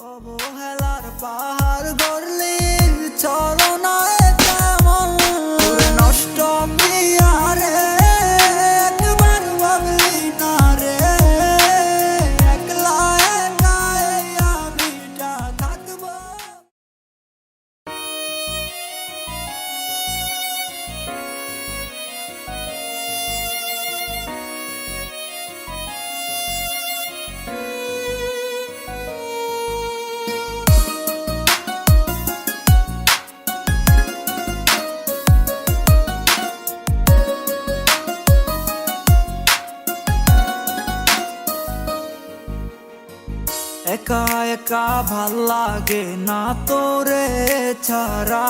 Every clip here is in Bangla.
অবহেলার পাহাড় গড়লি চলনায় কেমন নষ্ট প্রিয়ারে একবার ভাবলি না রে একলা একাই আমিটা থাকবো। একা একা ভাল লাগে না তোরে ছাড়া,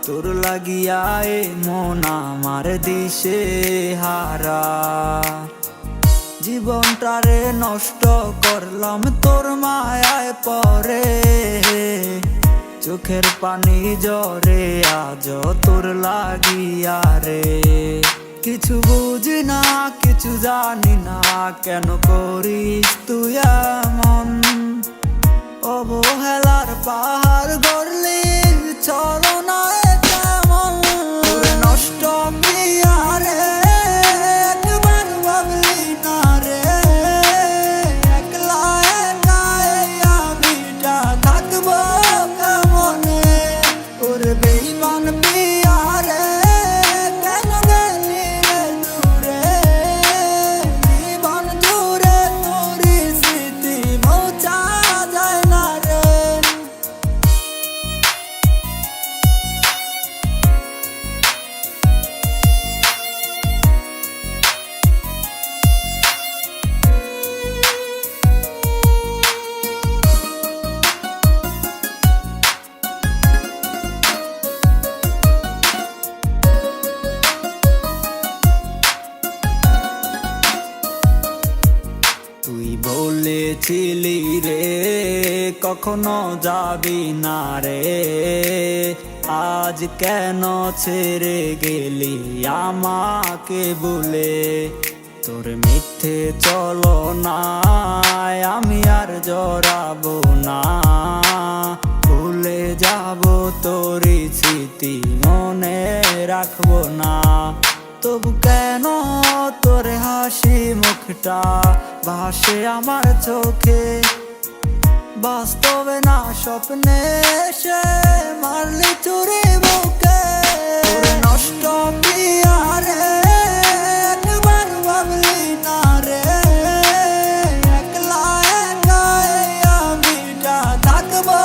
তোর লাগিয়া এ মন আমার দিশে হারা। জীবনটারে নষ্ট করলাম তোর মায়ায় পরে, চোখের পানি জরে আজ তোর লাগিয়া রে। কিছু বুঝি না কিছু জানি না কেন করিস তুই এমন, অবহেলার পাহাড় গড়লি চলনায় কেমন নষ্ট প্রিয়ারে একবার ভাবলি না রে একলা একাই আমিটা থাকবো কেমনে। ওর বেঈমান প্রিয়ারে কেন গেলি রে দূরে, জীবন জুড়ে তোর স্মৃতি মোছা যায় না রে। তুই বলেছিলি রে কখনো যাবি না রে, আজ কেন ছেড়ে গেলি আমাকে বলে। তোর মিথ্যে চলো না আমি আর জড়াবো না, ভুলে যাব তোর স্মৃতি মনে রাখবো না। তবু কেন তোর হাসি মুখটা ভাসে আমার চোখে, বাস্তবে না স্বপ্নে সে মারলি চুরি বুকে। নষ্ট প্রিয়ারে একবার ভাবলি না রে একলা একাই আমিটা থাকবো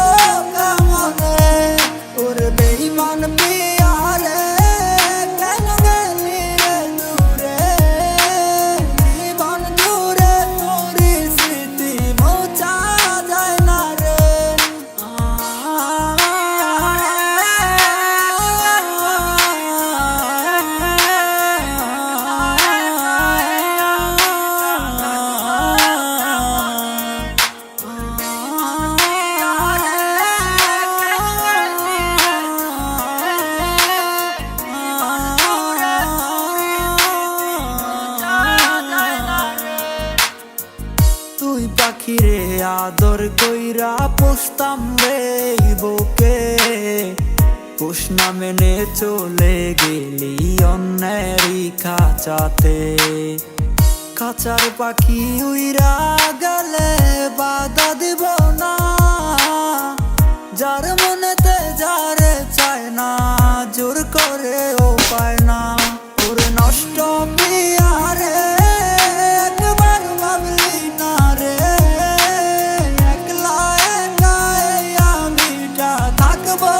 কেমনে। ওর বেঈমান প্রিয়ারে কেন গেলি রে দূরে, জীবন জুড়ে তোর স্মৃতি মোছা যায় না রে। তুই পাখিরে আদর কইরা পুষতাম রে বুকে, পোষ না মেনে চলে গেলি অন্যেরই খাঁচাতে। খাঁচার পাখি উইরা গেলে বাধা দিব না, যার মনেতে যারে চায় না জোর করে ও পায় না। ওর নষ্ট প্রিয়ারে একবার ভাবলি না রে একলা একাই আমিটা থাকবো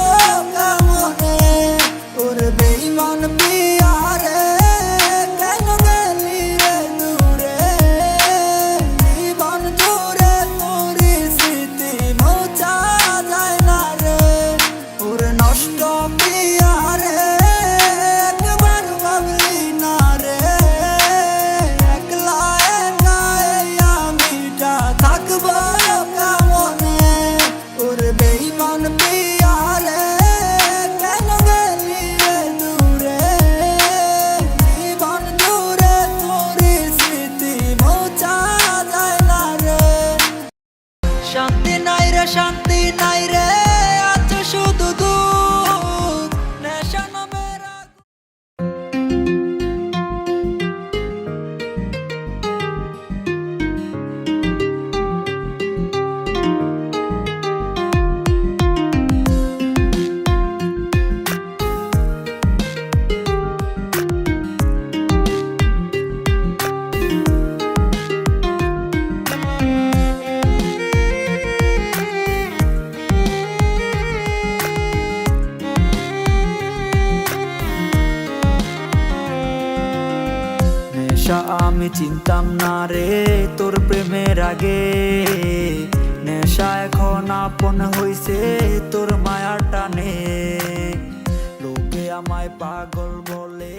কেমনে। ওর বেঈমান প্রিয়ারে কেন গেলি রে দূরে, জীবন জুড়ে তোর শান্তি নাই রে, শান্তি নাই রে, আছে শুধু দুঃখ। নেশা নামের আগুন। নেশা আমি চিনতাম না রে তোর প্রেমের আগে, নেশা এখন আপন হইছে তোর মায়ার টানে। লোকে আমায় পাগল বলে